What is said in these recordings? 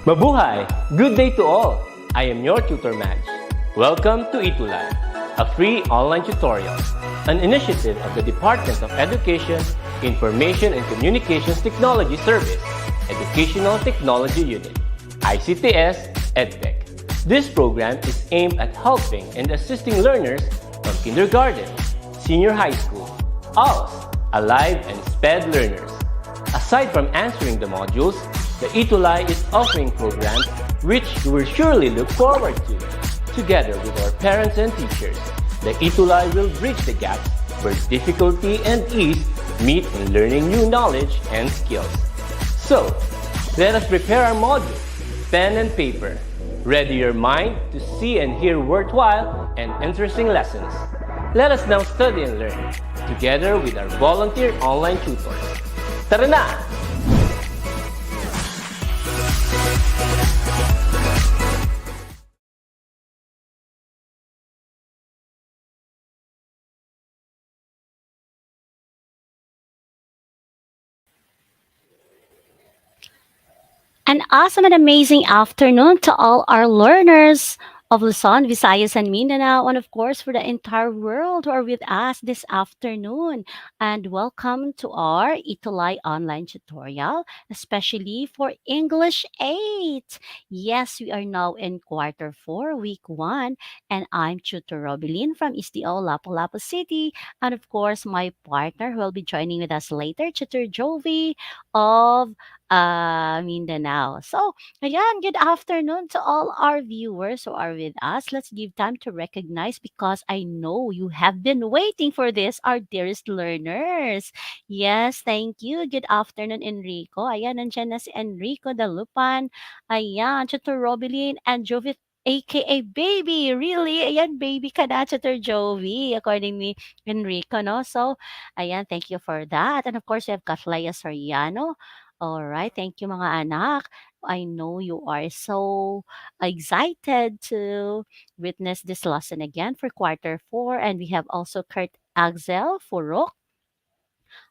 Mabuhay! Good day to all! I am your tutor Madge. Welcome to ETUlay, a free online tutorial, an initiative of the Department of Education, Information and Communications Technology Service, Educational Technology Unit, ICTS EdTech. This program is aimed at helping and assisting learners from kindergarten, senior high school, ALS, Alive and SPED learners. Aside from answering the modules, the ETUlay is offering programs which you will surely look forward to. Together with our parents and teachers, the ETUlay will bridge the gaps where difficulty and ease meet in learning new knowledge and skills. So, let us prepare our modules, pen and paper. Ready your mind to see and hear worthwhile and interesting lessons. Let us now study and learn, together with our volunteer online tutors. Tara na! An awesome and amazing afternoon to all our learners of Luzon, Visayas, and Mindanao, and of course for the entire world who are with us this afternoon. And welcome to our ETUlay online tutorial, especially for English 8. Yes, we are now in quarter 4, week 1, and I'm Tutor Robilin from SDO Lapu-Lapu City. And of course, my partner who will be joining with us later, Tutor Jovi of Mindanao. So, ayan, good afternoon to all our viewers who are with us. Let's give time to recognize because I know you have been waiting for this, our dearest learners. Yes, thank you. Good afternoon, Enrico. Ayan, nandiyan na si Enrico Dalupan. Ayan, Tutor Robilin and Jovit aka Baby. Really? Ayan, baby ka na, Tutor Jovi, according ni Enrico, no? So, ayan, thank you for that. And of course, we have Katlaya Soriano. All right. Thank you, mga anak. I know you are so excited to witness this lesson again for quarter 4. And we have also Kurt Axel Furok.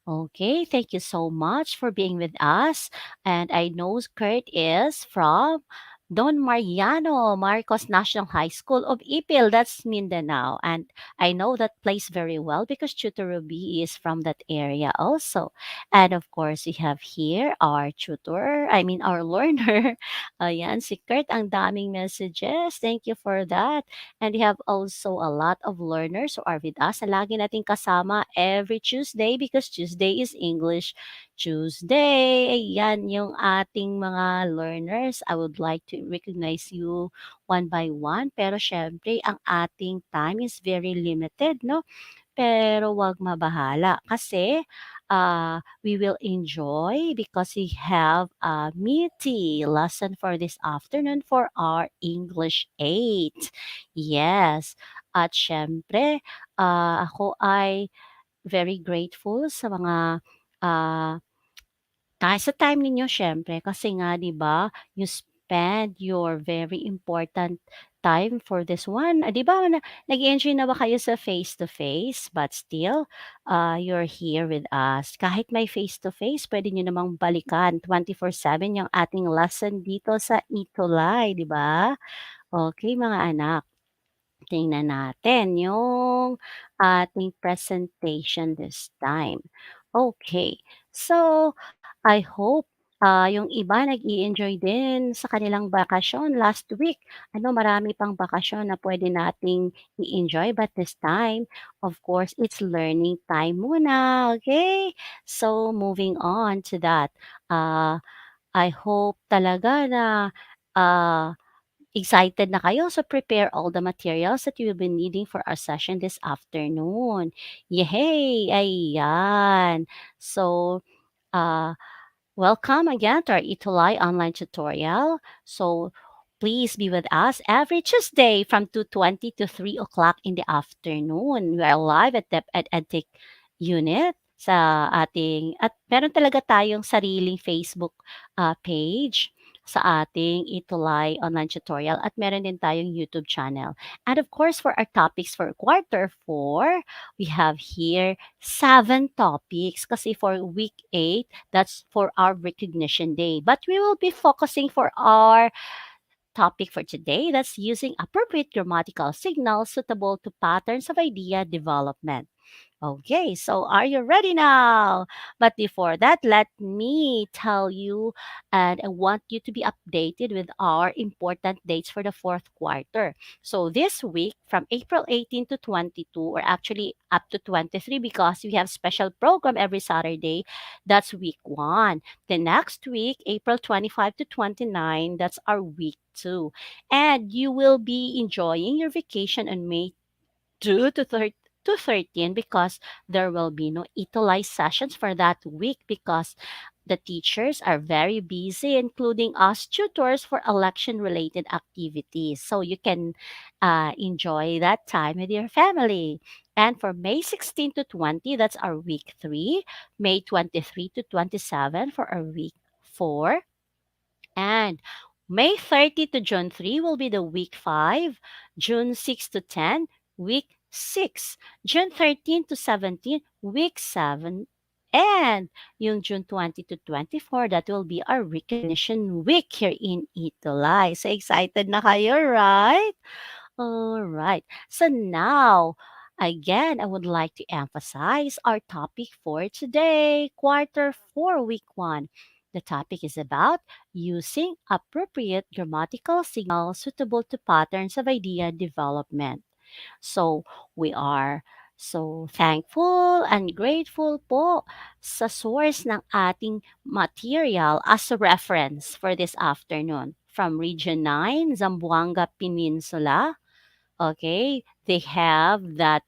Okay, thank you so much for being with us. And I know Kurt is from Don Mariano Marcos National High School of Ipil. That's Mindanao. And I know that place very well because Tutor Ruby is from that area also. And of course, we have here our tutor, I mean our learner. Ayan, si Kurt, ang daming messages. Thank you for that. And we have also a lot of learners who are with us na lagi nating kasama every Tuesday because Tuesday is English Tuesday. Ayan, yung ating mga learners. I would like to recognize you one by one. Pero syempre, ang ating time is very limited, no? Pero wag mabahala kasi we will enjoy because we have a meaty lesson for this afternoon for our English 8. Yes. At syempre, ako ay very grateful sa mga ah, sa time ninyo siyempre kasi nga 'di ba, you spend your very important time for this one. 'Di ba nag-e-enjoy na ba kayo sa face to face but still, you're here with us. Kahit may face to face puwede niyo namang balikan 24/7 yung ating lesson dito sa ETUlay, 'di ba? Okay mga anak. Tingnan natin yung ating presentation this time. Okay. So, I hope, yung iba nag-e-enjoy din sa kanilang bakasyon last week. Ano, marami pang bakasyon na pwede nating i-enjoy but this time, of course, it's learning time muna, okay? So, moving on to that, I hope talaga na, ah excited na kayo, so prepare all the materials that you will be needing for our session this afternoon. Yay! Ayan. So, uh, welcome again to our ETUlay online tutorial. So, please be with us every Tuesday from 2:20 to 3 o'clock in the afternoon. We are live at DepEd Educational Unit sa ating at meron talaga tayong sariling Facebook page. sa ating ETUlay online tutorial at meron din tayong YouTube channel. And of course, for our topics for quarter 4, we have here 7 topics kasi for week 8, that's for our recognition day. But we will be focusing for our topic for today, that's using appropriate grammatical signals suitable to patterns of idea development. Okay, so are you ready now? But before that, let me tell you, and I want you to be updated with our important dates for the fourth quarter. So this week, from April 18 to 22, or actually up to 23, because we have special program every Saturday, that's week 1. The next week, April 25 to 29, that's our week 2. And you will be enjoying your vacation on May 2 to 13 because there will be no ETUlay sessions for that week because the teachers are very busy, including us tutors for election related activities. So you can enjoy that time with your family. And for May 16 to 20, that's our week 3. May 23 to 27 for our week 4. And May 30 to June 3 will be the week 5, June 6 to 10, week 6, June 13 to 17, week 7, and yung June 20 to 24, that will be our recognition week here in Itulay. So excited na kayo, right? All right. So now, again, I would like to emphasize our topic for today, quarter 4, week 1. The topic is about using appropriate grammatical signals suitable to patterns of idea development. So, we are so thankful and grateful po sa source ng ating material as a reference for this afternoon from Region 9, Zamboanga Peninsula. Okay, they have that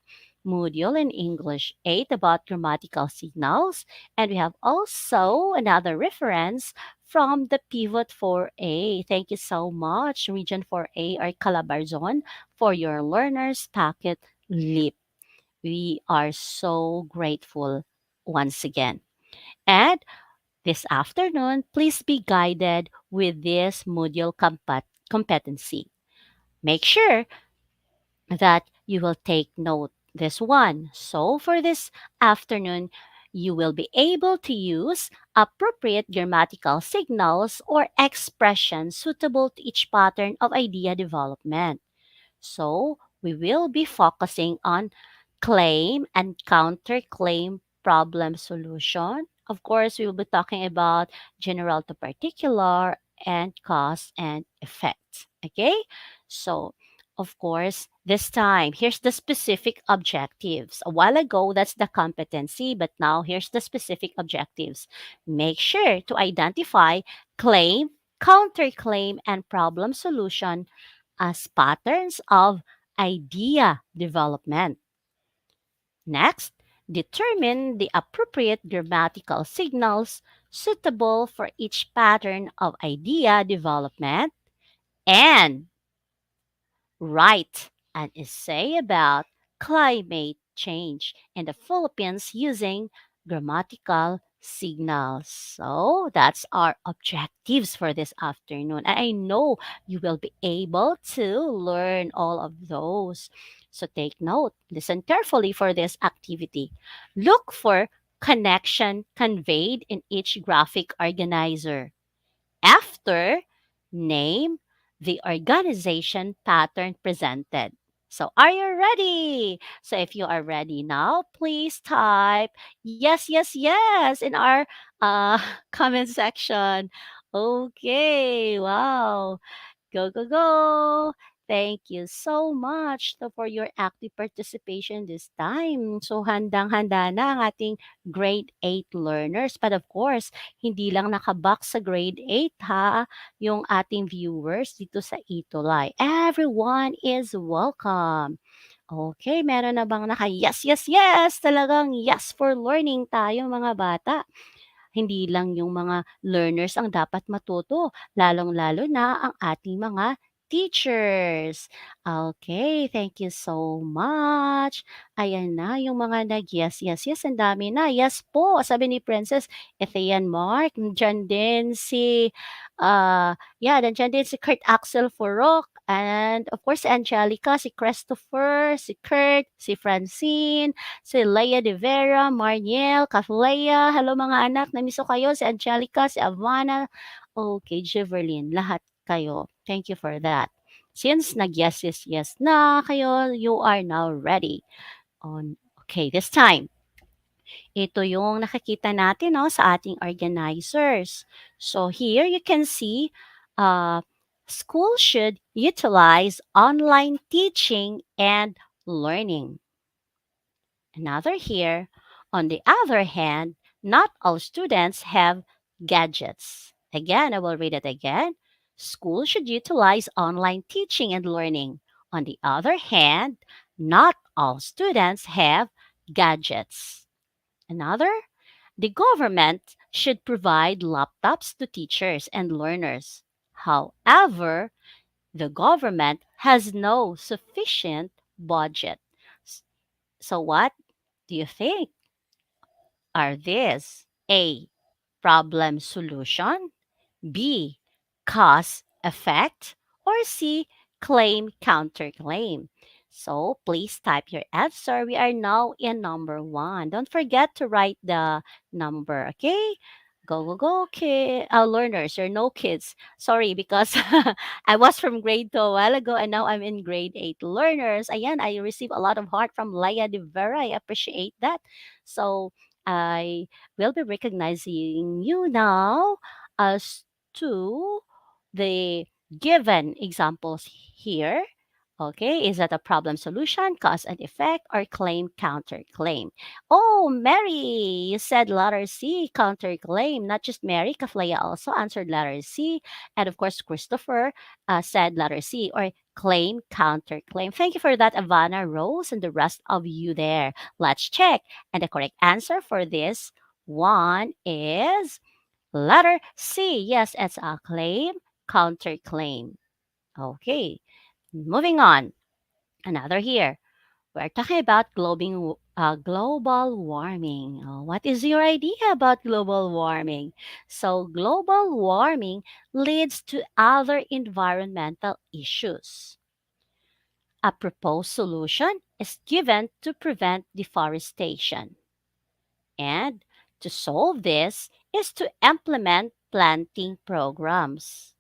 module in English 8 about grammatical signals. And we have also another reference from the Pivot 4A. Thank you so much, Region 4A or Calabarzon, for your learners packet lip. We are so grateful once again. And this afternoon, please be guided with this module competency. Make sure that you will take note this one. So for this afternoon, you will be able to use appropriate grammatical signals or expressions suitable to each pattern of idea development. So we will be focusing on claim and counterclaim problem solution. Of course, we will be talking about general to particular and cause and effect. Okay? So, of course, this time, here's the specific objectives. A while ago, that's the competency, but now here's the specific objectives. Make sure to identify claim, counterclaim, and problem solution as patterns of idea development. Next, determine the appropriate grammatical signals suitable for each pattern of idea development and write an essay about climate change in the Philippines using grammatical signals. So that's our objectives for this afternoon. And I know you will be able to learn all of those. So take note, listen carefully for this activity. Look for connection conveyed in each graphic organizer. After, name the organization pattern presented. So, are you ready? So, if you are ready now, please type yes, yes, yes in our uh, comment section. Okay, wow. Go, go, go. Thank you so much for your active participation this time. So, handang-handa na ang ating grade 8 learners. But of course, hindi lang nakabox sa grade 8 ha, yung ating viewers dito sa ETUlay. Everyone is welcome. Okay, meron na bang naka-yes, yes, yes? Talagang yes for learning tayo mga bata. Hindi lang yung mga learners ang dapat matuto, lalong-lalo na ang ating mga teachers. Okay, thank you so much. Ayan na yung mga nag-yes, yes, yes. Ang dami na. Yes po, sabi ni Princess. Ito yan, Mark. Nandiyan din si, nandiyan din si Kurt Axel Furok. And of course, si Angelica, si Christopher, si Kurt, si Francine, si Leia de Vera, Marniel, Kathleya. Hello mga anak, namiss ko kayo. Si Angelica, si Avana. Okay, Jiverlin, lahat kayo. Thank you for that. Since nag-yes, yes, yes na kayo, you are now ready. Okay, this time, ito yung nakikita natin no, sa ating organizers. So here you can see, uh, school should utilize online teaching and learning. Another here, on the other hand, not all students have gadgets. Again, I will read it again. School should utilize online teaching and learning. On the other hand, not all students have gadgets. Another, the government should provide laptops to teachers and learners. However, the government has no sufficient budget. So, what do you think are these? A. Problem solution. B. Cause effect. Or C. Claim counterclaim. So please type your answer. We are now in number one. Don't forget to write the number, okay? Go, go, go, kid. Learners, you're no kids. Sorry, because I was from grade 2 a while ago and now I'm in grade 8. Learners, ayan, I received a lot of heart from Leia de Vera. I appreciate that. So I will be recognizing you now as to the given examples here. Okay, is that a problem solution, cause and effect, or claim counterclaim? Oh, Mary, you said letter C, counterclaim. Not just Mary, Kaflaya also answered letter C. And of course, Christopher said letter C, or claim counterclaim. Thank you for that, Ivana, Rose, and the rest of you there. Let's check. And the correct answer for this one is letter C. Yes, it's a claim, counterclaim. Okay, moving on. Another here. We're talking about global warming. What is your idea about global warming? So, global warming leads to other environmental issues. A proposed solution is given to prevent deforestation. And to solve this is to implement planting programs.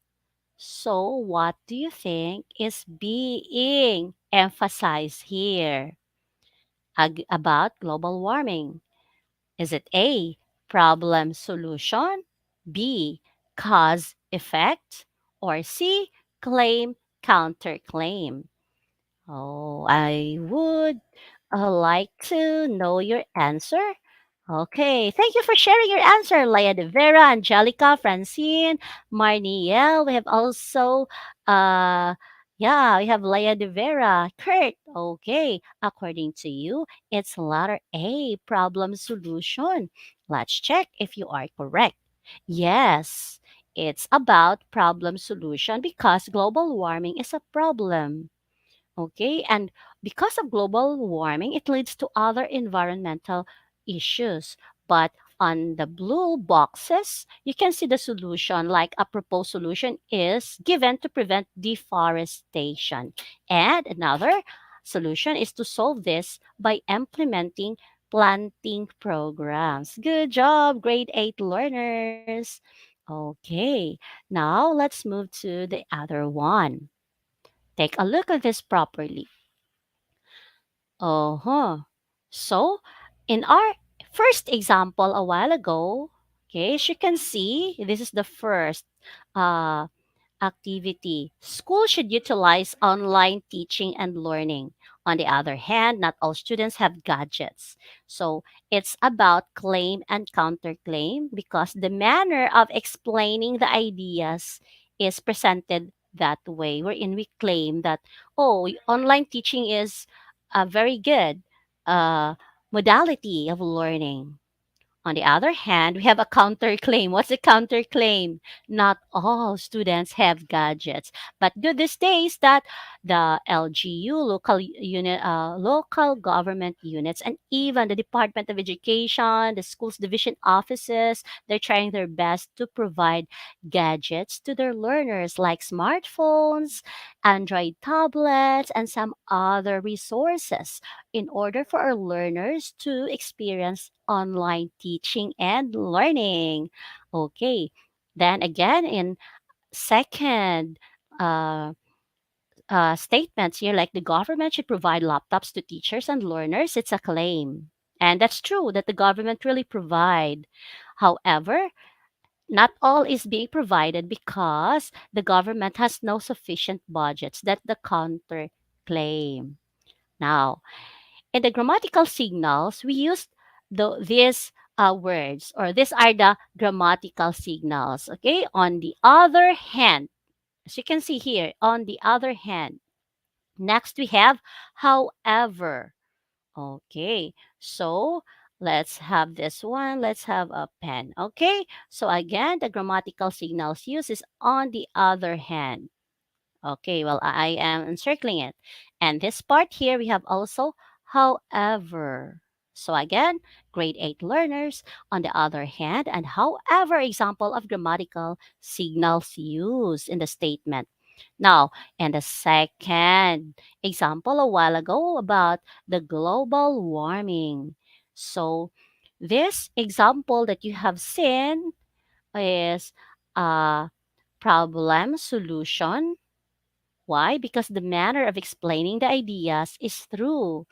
So, what do you think is being emphasized here about global warming? Is it A, problem solution, B, cause effect, or C, claim counterclaim? Oh, I would like to know your answer. Okay, thank you for sharing your answer, Leia de Vera, Angelica, Francine, Marniel. We have also, uh, we have Leia de Vera, Kurt. Okay, according to you, it's letter A, problem solution. Let's check if you are correct. Yes, it's about problem solution because global warming is a problem. Okay, and because of global warming, it leads to other environmental issues. But on the blue boxes, you can see the solution, like a proposed solution is given to prevent deforestation. And another solution is to solve this by implementing planting programs. Good job, grade 8 learners. Okay, now let's move to the other one. Take a look at this properly. Uh-huh. So, in our first example a while ago, okay, as you can see, this is the first uh, activity. School should utilize online teaching and learning. On the other hand, not all students have gadgets. So it's about claim and counterclaim because the manner of explaining the ideas is presented that way, wherein we claim that, oh, online teaching is a very good uh, modality of learning. On the other hand, we have a counterclaim. What's a counterclaim? Not all students have gadgets, but good these days that the LGU, local government units, and even the Department of Education, the schools division offices, they're trying their best to provide gadgets to their learners like smartphones, Android tablets, and some other resources in order for our learners to experience online teaching and learning. Okay. Then again, in second uh, statements here, like the government should provide laptops to teachers and learners, it's a claim. And that's true that the government really provide. However, not all is being provided because the government has no sufficient budgets. That the counter claim. Now, in the grammatical signals, we use these words, or these are the grammatical signals. Okay. On the other hand, as you can see here, on the other hand, next we have however. Okay. So let's have this one. Let's have a pen. Okay. So again, the grammatical signals used is on the other hand. Okay, well, I am encircling it. And this part here, we have also however. So again, grade 8 learners, on the other hand, and however example of grammatical signals used in the statement. Now, and the second example a while ago about the global warming. So this example that you have seen is a problem solution. Why? Because the manner of explaining the ideas is through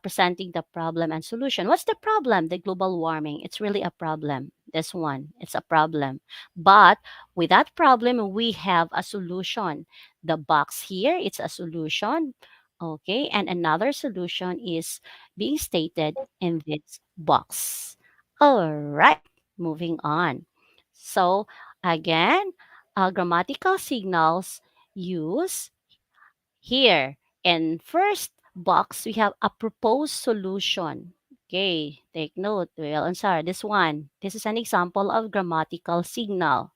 presenting the problem and solution. What's the problem? The global warming. It's really a problem. This one, it's a problem. But with that problem, we have a solution. The box here, it's a solution. Okay. And another solution is being stated in this box. All right. Moving on. So, again, grammatical signals use here. In first box, we have a proposed solution. Okay, take note. Well, I'm sorry, this one. This is an example of grammatical signal.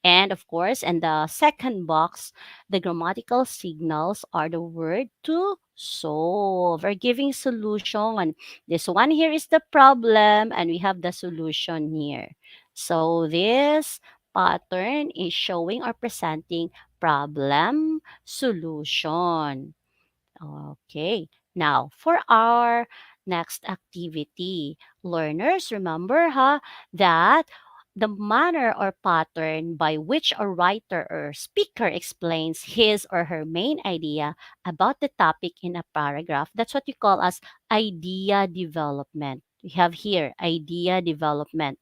And of course, in the second box, the grammatical signals are the word to solve or giving solution. This one here is the problem, and we have the solution here. So this pattern is showing or presenting problem solution. Okay. Now, for our next activity, learners, remember that the manner or pattern by which a writer or speaker explains his or her main idea about the topic in a paragraph, that's what you call as idea development. We have here idea development.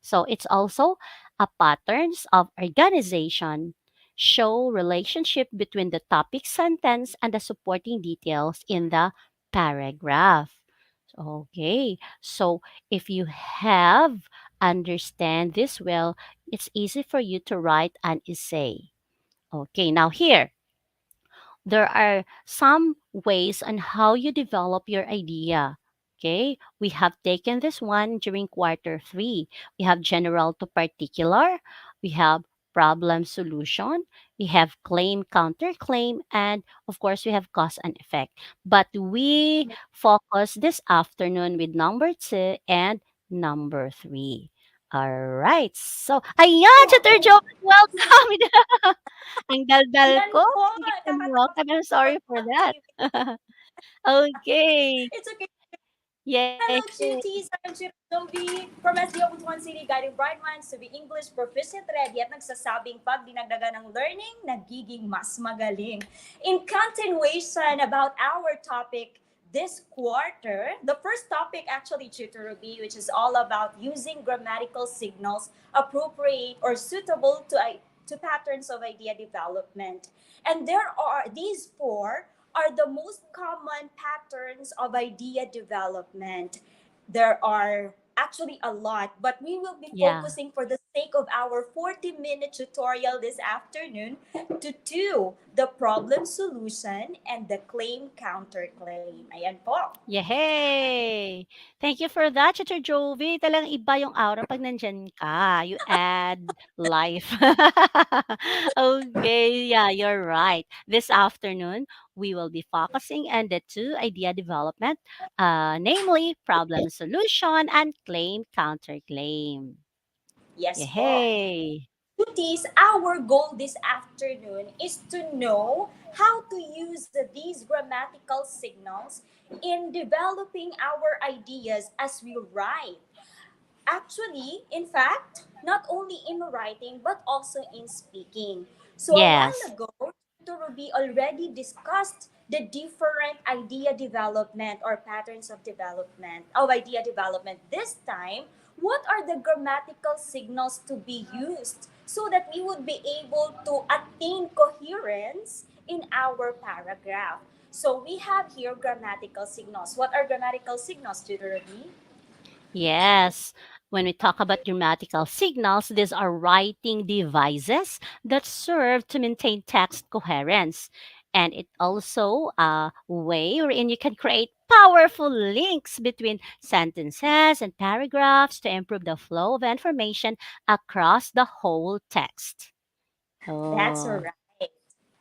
So it's also a patterns of organization show relationship between the topic sentence and the supporting details in the paragraph. Okay. So if you have understand this well, it's easy for you to write an essay. Okay. Now here, there are some ways on how you develop your idea. Okay, we have taken this one during quarter three. We have general to particular, we have problem solution, we have claim counterclaim, and of course, we have cause and effect. But we focus this afternoon with number two and number three. All right. So, ayan, Chatter Joe, welcome. Ang daldal Yan ko, po, hindi kita welcome. I'm nakakatawa sorry po for that. activity. Okay. It's okay. Hello, Yay. cuties! I'm Chira Zombie from SDO Butuan City, guiding bright minds to be English proficient ready at nagsasabing pag dinagdagan ng learning, nagiging mas magaling. In continuation about our topic this quarter, the first topic actually, Tutor Ruby, which is all about using grammatical signals appropriate or suitable to patterns of idea development. And there are these four are the most common patterns of idea development. There are actually a lot, but we will be Yeah. focusing for the sake of our 40-minute tutorial this afternoon to do the problem solution and the claim counterclaim. Ayan po. Yay! Thank you for that, Teacher Jovi. Talagang iba yung aura pag nandyan ka. You add life. Okay, yeah, you're right. This afternoon, we will be focusing on the two idea development, namely problem solution and claim counterclaim. Yes po. Yay! Cuties, our goal this afternoon is to know how to use these grammatical signals in developing our ideas as we write. Actually, in fact, not only in writing but also in speaking. So a while Yes. ago, Tutor Ruby already discussed the different idea development or patterns of idea development. This time, what are the grammatical signals to be used so that we would be able to attain coherence in our paragraph? So we have here grammatical signals. What are grammatical signals, Tutor Ruby? Yes. When we talk about grammatical signals, these are writing devices that serve to maintain text coherence. And it also a way wherein you can create powerful links between sentences and paragraphs to improve the flow of information across the whole text. That's Oh, right.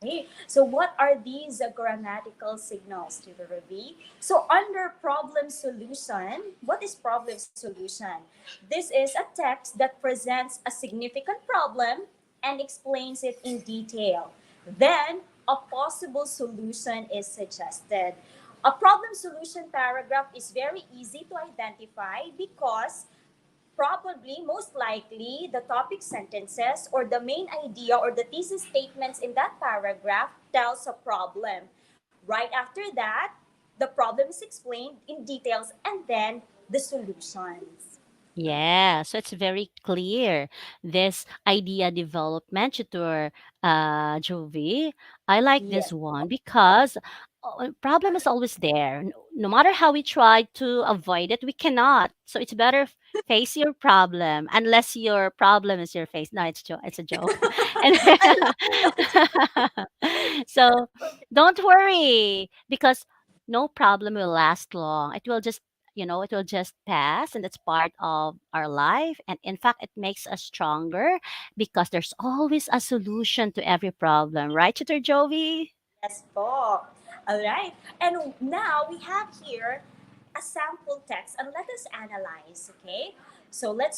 Okay. So what are these grammatical signals to the Ruby? So under problem solution, what is problem solution? This is a text that presents a significant problem and explains it in detail. Then a possible solution is suggested. A problem solution paragraph is very easy to identify because probably, most likely, the topic sentences or the main idea or the thesis statements in that paragraph tells a problem. Right after that, the problem is explained in details and then the solutions. yeah, so it's very clear. This idea development tutor, Jovi, I like this Yes. one because problem is always there. No matter how we try to avoid it, we cannot. So it's better face your problem unless your problem is your face. No, it's a joke. And I love that. so don't worry because no problem will last long. It will just it will just pass and it's part of our life. And in fact, it makes us stronger because there's always a solution to every problem, right, Tutor Jovi? Yes po. All right. And now we have here a sample text and let us analyze, okay? So let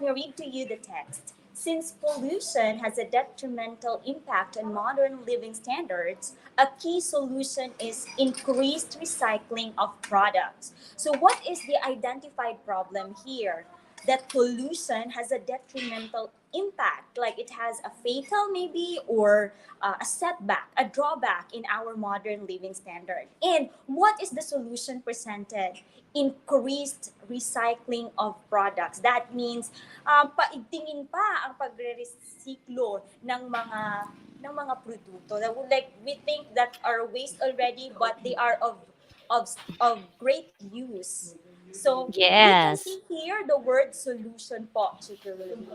me read to you the text. Since pollution has a detrimental impact on modern living standards, a key solution is increased recycling of products. So what is the identified problem here? That pollution has a detrimental impact, like it has a fatal maybe or a setback, a drawback in our modern living standard. And what is the solution presented? Increased recycling of products. That means paigtingin pa ang pagre-resiklo ng mga produkto. That would, like, we think that are waste already, but they are of of great use. So we can Yes. see here the word solution po, Tutor Ruby.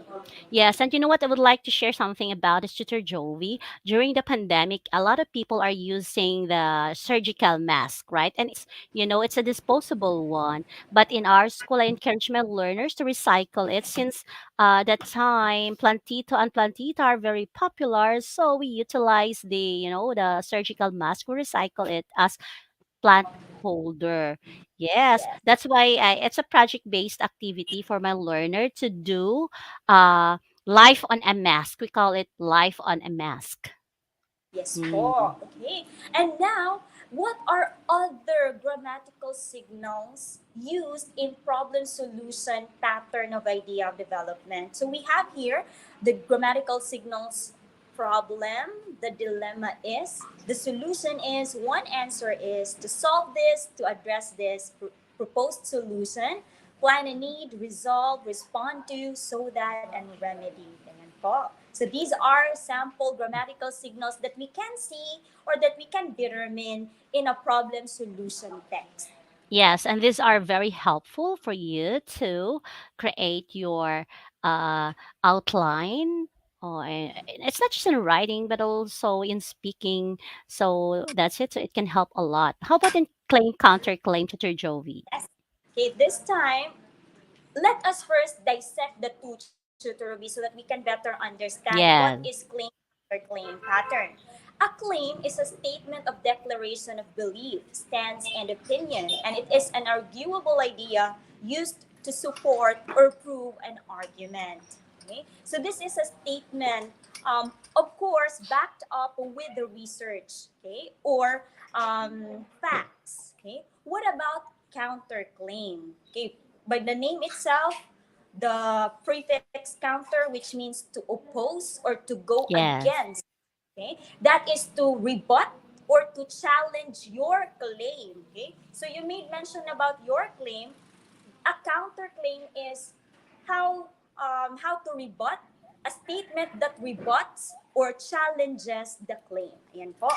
Yes, and you know what? I would like to share something about this, Tutor Jovi. During the pandemic, a lot of people are using the surgical mask, right? And it's a disposable one. But in our school, I encourage my learners to recycle it since that time plantito and plantita are very popular. So we utilize the surgical mask. We recycle it as plant holder. Yes, Yes. that's why it's a project-based activity for my learner to do uh, life on a mask. We call it life on a mask. Yes Mm. po. Okay. And now, what are other grammatical signals used in problem solution pattern of idea of development? So we have here the grammatical signals: problem, the dilemma is, the solution is, one answer is, to solve this, to address this, proposed solution, plan a need, resolve, respond to, so that, and remedy. Ganyan po. So these are sample grammatical signals that we can see or that we can determine in a problem solution text. Yes, and these are very helpful for you to create your uh, outline. Or it's not just in writing, but also in speaking. So that's it. So it can help a lot. How about in claim, counterclaim, Tutor Jovi? Yes. Okay, this time, let us first dissect the two, Tutor Ruby, so that we can better understand what is Yes, claim or claim pattern. A claim is a statement of declaration of belief, stance, and opinion, and it is an arguable idea used to support or prove an argument. Okay? So this is a statement, of course, backed up with the research, okay, or facts. Okay. What about counterclaim? Okay, by the name itself, the prefix counter, which means to oppose or to go yes, against. Okay, that is to rebut or to challenge your claim. Okay, so you made mention about your claim. A counterclaim is how to rebut a statement that rebuts or challenges the claim. Ayan po.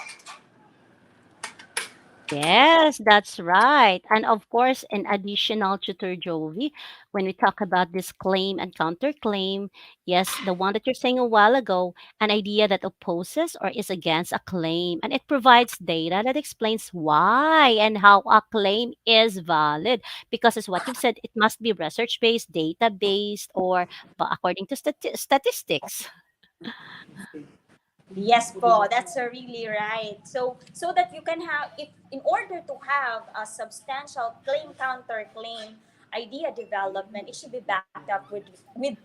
yes, that's right. And of course, an additional tutor Jovi, when we talk about this claim and counterclaim, yes, the one that you're saying a while ago, an idea that opposes or is against a claim, and it provides data that explains why and how a claim is valid. Because as what you've said, it must be research based, data based, or according to statistics. Yes po, that's really right. So that you can have, if in order to have a substantial claim counter claim idea development, it should be backed up with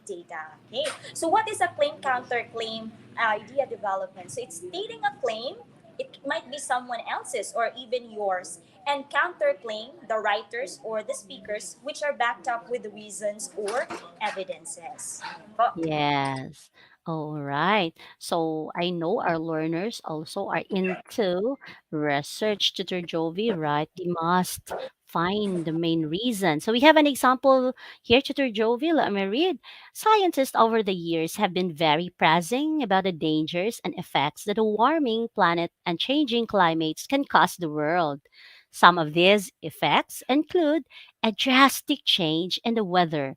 data. Okay. So what is a claim counter claim idea development? So it's stating a claim. It might be someone else's or even yours, and counterclaim the writers or the speakers, which are backed up with reasons or evidences. Po. Yes. All right. So I know our learners also are into research, Tutor Jovi, right? They must find the main reason. So we have an example here, Tutor Jovi. Let me read. Scientists over the years have been very pressing about the dangers and effects that a warming planet and changing climates can cause the world. Some of these effects include a drastic change in the weather,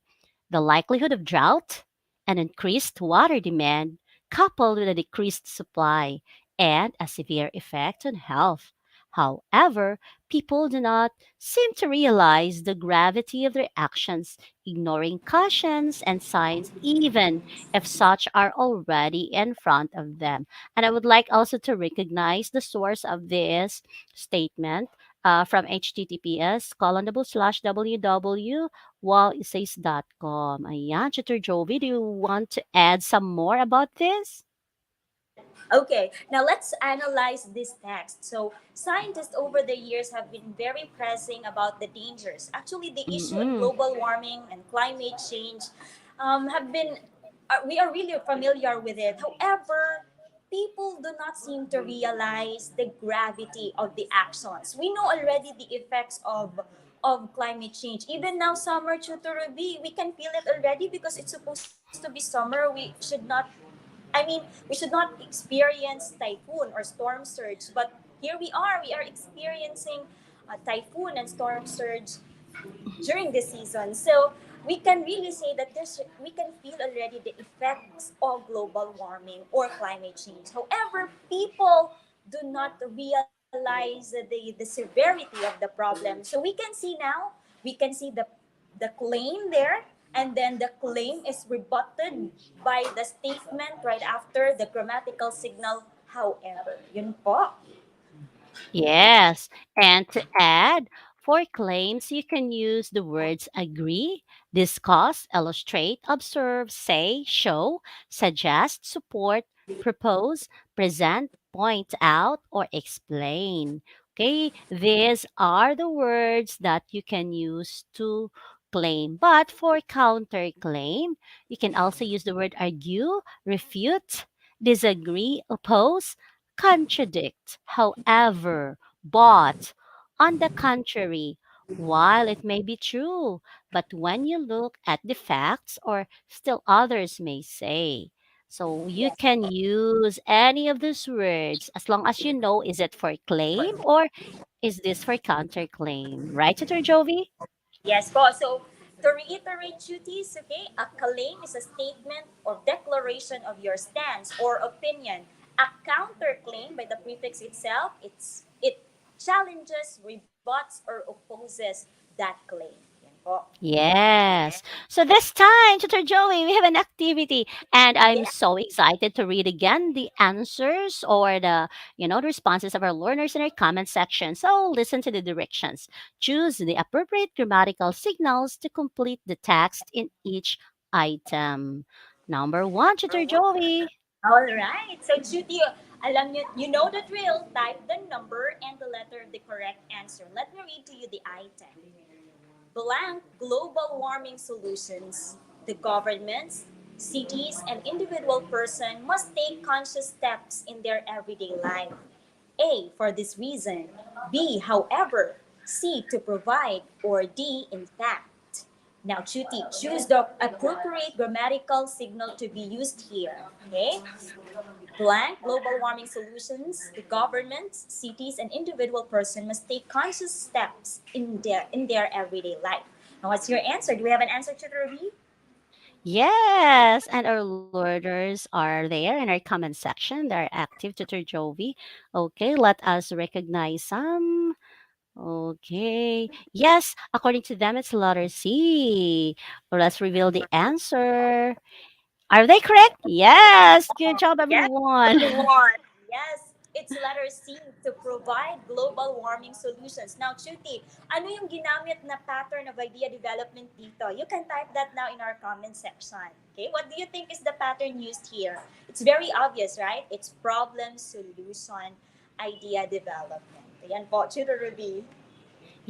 the likelihood of drought, an increased water demand coupled with a decreased supply, and a severe effect on health. However, people do not seem to realize the gravity of their actions, ignoring cautions and signs, even if such are already in front of them. And I would like also to recognize the source of this statement from https www.wallessays.com. Ayan, Tutor Jovi, do you want to add some more about this? Okay, now let's analyze this text. So, scientists over the years have been very pressing about the dangers. Actually, the issue in Mm-mm. global warming and climate change have been, we are really familiar with it. However, people do not seem to realize the gravity of the actions. We know already the effects of climate change. Even now, summer tutor we can feel it already because it's supposed to be summer. We should not we should not experience typhoon or storm surge, but here we are experiencing a typhoon and storm surge during this season. So we can really say that we can feel already the effects of global warming or climate change. However, people do not realize the severity of the problem. So we can see now, we can see the claim there, and then the claim is rebutted by the statement right after the grammatical signal. However, yun po. Yes. And to add, for claims, you can use the words agree, discuss, illustrate, observe, say, show, suggest, support, propose, present, point out, or explain. Okay, these are the words that you can use to claim. But for counterclaim, you can also use the word argue, refute, disagree, oppose, contradict. However, but on the contrary, while it may be true, but when you look at the facts, or still others may say. So you Yes. can use any of these words as long as you know, is it for claim or is this for counterclaim? Right, Tutor Jovi? Yes po. So, to reiterate duties, okay, a claim is a statement or declaration of your stance or opinion. A counterclaim by the prefix itself, it challenges, rebuts, or opposes that claim. Yan po. Yes. So this time, Tutor Joey, we have an activity, and I'm Yeah. so excited to read again the answers or the responses of our learners in our comment section. So listen to the directions. Choose the appropriate grammatical signals to complete the text in each item. Number one, Tutor Joey. All right. So, Judy, alam nyo, you know the drill. Type the number and the letter of the correct answer. Let me read to you the item. Blank global warming solutions. The governments, cities, and individual person must take conscious steps in their everyday life. A, for this reason. B, however. C, to provide. Or D, in fact. Now, Chuti, choose the appropriate grammatical signal to be used here. Okay? Blank global warming solutions, the governments, cities, and individual person must take conscious steps in their everyday life. Now, what's your answer? Do we have an answer to the review? Yes, and our learners are there in our comment section. They're active, Tutor Jovi. Okay, let us recognize some. Okay. Yes, according to them, it's letter C. Let's reveal the answer. Are they correct? Yes. Good job, Yes, everyone. everyone. Yes, it's letter C, to provide global warming solutions. Now, Chuti, ano yung ginamit na pattern of idea development dito? You can type that now in our comment section. Okay, what do you think is the pattern used here? It's very obvious, right? It's problem, solution, idea development. Ayan po, Tutor Ruby.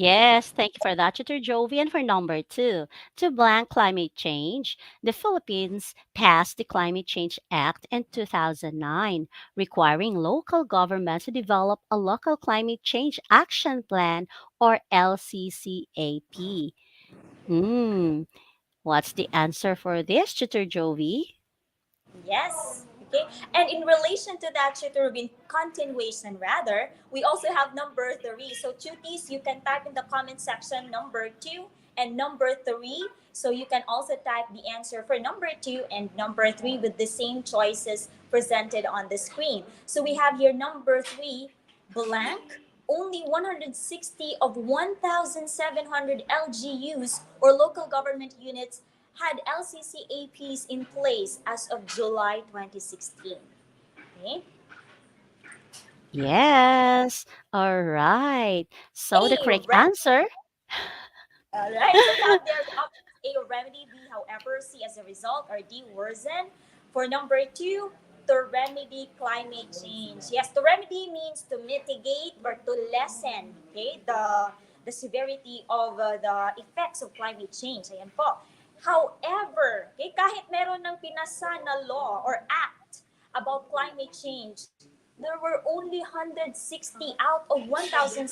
Yes, thank you for that, Tutor Jovi. And for number two, to blank climate change, the Philippines passed the Climate Change Act in 2009, requiring local governments to develop a local climate change action plan or LCCAP. Hmm, what's the answer for this, Tutor Jovi? Yes. Okay. And in relation to that, Tutor continuation rather, we also have number three. So tuties, you can type in the comment section number two and number three. So you can also type the answer for number two and number three with the same choices presented on the screen. So we have here number three, blank. Only 160 of 1,700 LGUs or local government units had LCCAPs in place as of July 2016. Okay? Yes. All right. So the A, correct answer. Alright, so we have there the options A, remedy, B, however, C, as a result, or D, worsen. For number two, to remedy climate change. Yes, to remedy means to mitigate or to lessen, okay, the severity of the effects of climate change. Ayan po. However, okay, kahit meron ng pinasa na law or act about climate change, there were only 160 out of 1,700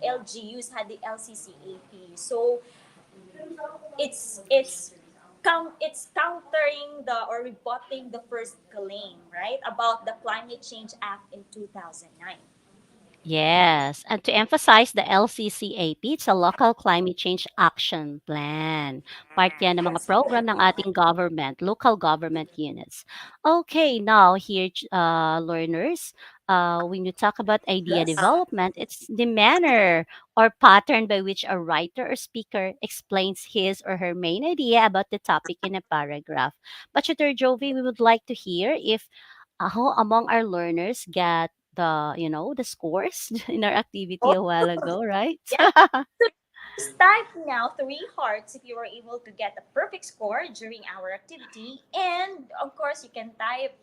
LGUs had the LCCAP. So it's countering the or rebutting the first claim, right, about the Climate Change Act in 2009. Yes, and to emphasize the LCCAP, it's a Local Climate Change Action Plan. Part yan ng mga That's program ng ating government, local government units. Okay, now here, learners, when you talk about idea yes. development, it's the manner or pattern by which a writer or speaker explains his or her main idea about the topic in a paragraph. But Tutor Jovi, we would like to hear if how among our learners get the scores in our activity Oh, a while ago, right? yes. So just type now three hearts if you were able to get a perfect score during our activity, and of course you can type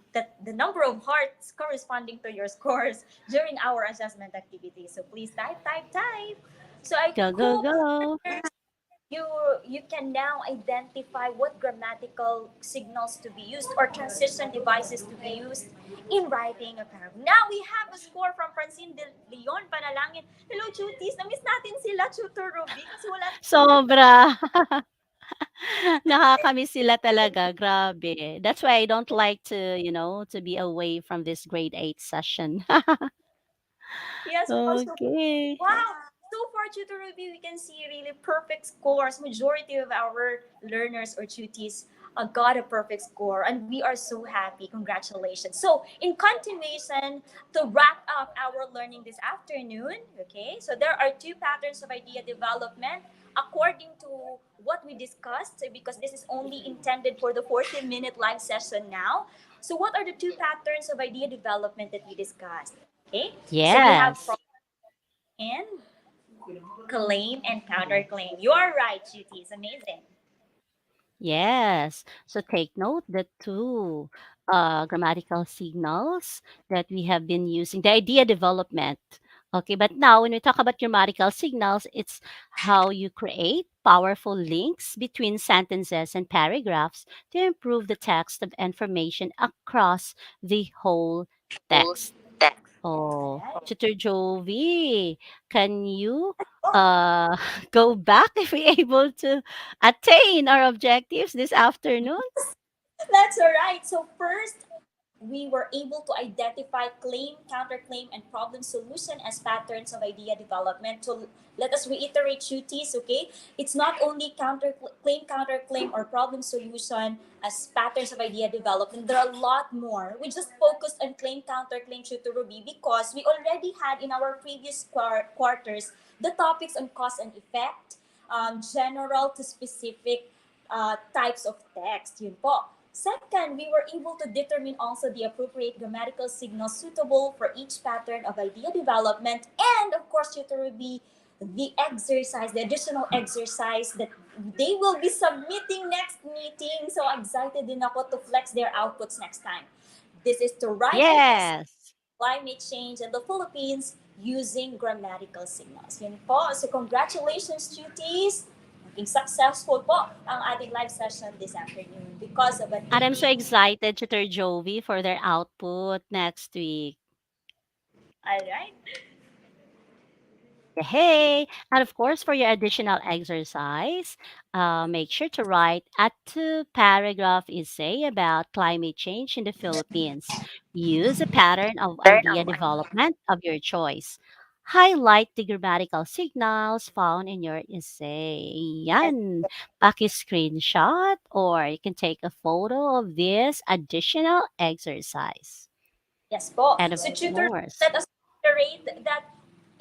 the number of hearts corresponding to your scores during our assessment activity. So please type, type, type. So I Go, go, hope go. you you can now identify what grammatical signals to be used or transition devices to be used in writing a paragraph. Now we have a score from Francine de Leon Panalangin. Hello, Chuties. Na-miss natin sila, Tutor Ruby, kasi wala sila. Sobra. Nakakamiss sila talaga, grabe. That's why I don't like to, to be away from this grade 8 session. Yes, also. Okay. Wow! So far, Tutor Ruby, we can see really perfect scores. Majority of our learners or tutees got a perfect score, and we are so happy. Congratulations. So, in continuation, to wrap up our learning this afternoon, okay, so there are two patterns of idea development according to what we discussed, because this is only intended for the 40-minute live session now. So, what are the two patterns of idea development that we discussed? Okay, so we have Yes. and claim and counterclaim. You are right, Judy. It's amazing. Yes. So take note the two grammatical signals that we have been using, the idea development. Okay, but now when we talk about grammatical signals, it's how you create powerful links between sentences and paragraphs to improve the text of information across the whole text. Oh, Alright. Tutor Jovi, can you uh go back if we able to attain our objectives this afternoon? That's all right. So first, we were able to identify claim, counterclaim, and problem solution as patterns of idea development. So let us reiterate, duties, okay? It's not only counterclaim, or problem solution as patterns of idea development. There are a lot more. We just focused on claim, counterclaim, to Ruby because we already had in our previous quarters the topics on cause and effect, general to specific types of text. Yun po. Second, we were able to determine also the appropriate grammatical signals suitable for each pattern of idea development. And of course, tutor will be the exercise, the additional exercise that they will be submitting next meeting. So excited din ako to flex their outputs next time. This is to write an essay, Yes. climate change in the Philippines using grammatical signals. Yun po. So congratulations, tutees. Naging successful po ang ating live session this afternoon because of an And I'm so innovative. excited, Tutor Jovi, for their output next week. All right. Hey, and of course, for your additional exercise, make sure to write a two-paragraph essay about climate change in the Philippines. Use a pattern of idea development of your choice. Highlight the grammatical signals found in your essay. Yes, Yan. Paki-screenshot or you can take a photo of this additional exercise. yes po. And of So tutor, course, let us reiterate that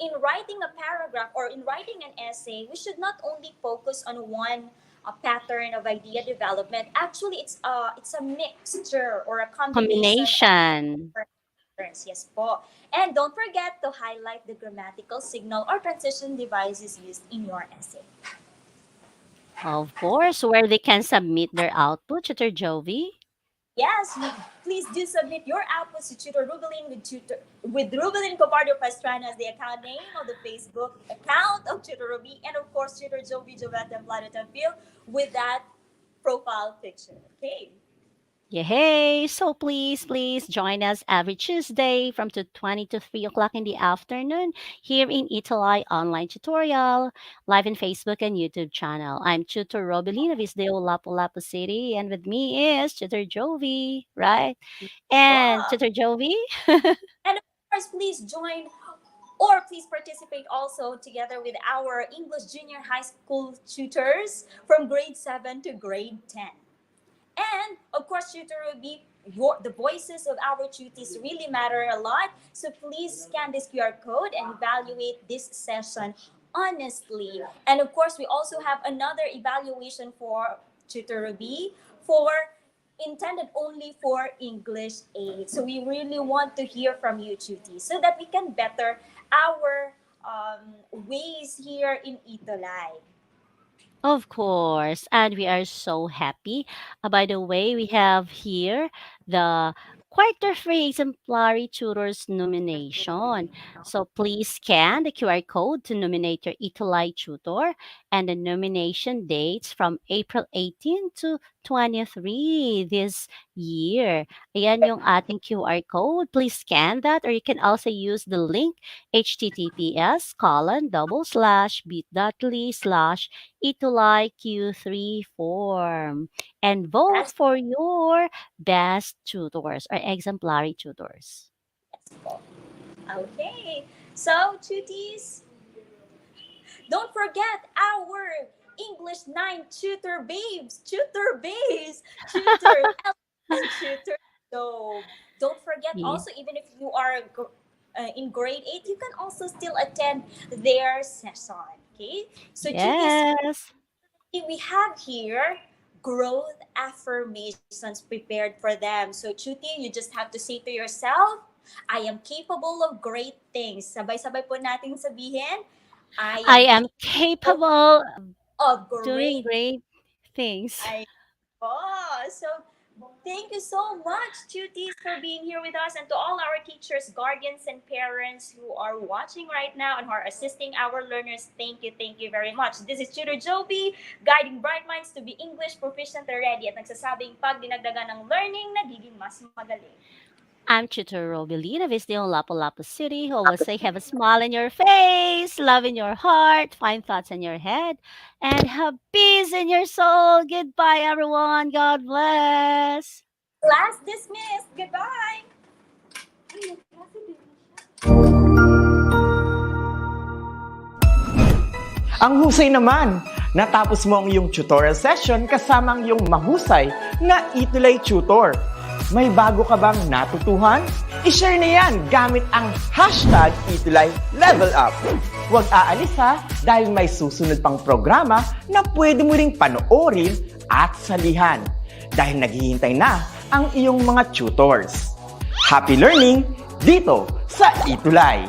in writing a paragraph or in writing an essay, we should not only focus on one pattern of idea development. Actually, it's a mixture or a combination of combination. patterns. Yes po. And don't forget to highlight the grammatical signal or transition devices used in your essay. Of course, where they can submit their output, Tutor Jovi. Yes, please do submit your outputs to Tutor Rubelin with Rubelin Copardo Pastrana as the account name of the Facebook account of Tutor Ruby, and of course Tutor Jovi Jovata and Plata Field with that profile picture. Okay. Yay! So please join us every Tuesday from 2:20 to 3 o'clock in the afternoon here in ETUlay Online Tutorial, live in Facebook and YouTube channel. I'm Tutor Robelina of Isdeo Lapu-Lapu City, and with me is Tutor Jovi, right? And Wow. Tutor Jovi? And of course, please join or please participate also together with our English junior high school tutors from grade 7 to grade 10. And of course, tutor will be the voices of our tutees really matter a lot. So please scan this QR code and evaluate this session honestly. And of course, we also have another evaluation for tutor B for intended only for English aid. So we really want to hear from you, tutees, so that we can better our ways here in Itolay. Of course, and we are so happy. By the way, we have here the quarter-free exemplary tutors nomination. So please scan the QR code to nominate your ETUlay tutor, and the nomination dates from April 18 to 23 this year. Ayan yung ating QR code. Please scan that, or you can also use the link https://bit.ly/ETUlay Q3 form, and vote That's for your best tutors or exemplary tutors. possible. Okay. So, Tuties, don't forget our English 9 tutor babes, tutor and tutor. So don't forget Yeah. also, even if you are in grade 8, you can also still attend their session. Okay. So Tuties, Yes. we have here growth affirmations prepared for them. So, Chuti, you just have to say to yourself, I am capable of great things. Sabay-sabay po nating sabihin, I I am am capable capable of of doing great. great things. So thank you so much, Tuties, for being here with us, and to all our teachers, guardians, and parents who are watching right now and who are assisting our learners. Thank you very much. This is Tutor Joby, guiding bright minds to be English proficient and ready, at nagsasabing pag dinagdagan ng learning, nagiging mas magaling. I'm Tutor Robilina Visdeo Lapu-Lapu City, who always say have a smile in your face, love in your heart, fine thoughts in your head, and have peace in your soul. Goodbye, everyone. God bless. Class dismissed. Goodbye. Ang husay naman! Natapos mo ang iyong tutorial session kasama ang iyong mahusay na ETUlay tutor. May bago ka bang natutuhan? I-share na yan gamit ang hashtag #ETUlayLevelUp. Huwag aalis ha, dahil may susunod pang programa na pwede mo ring panoorin at salihan. Dahil naghihintay na ang iyong mga tutors. Happy learning dito sa ETUlay!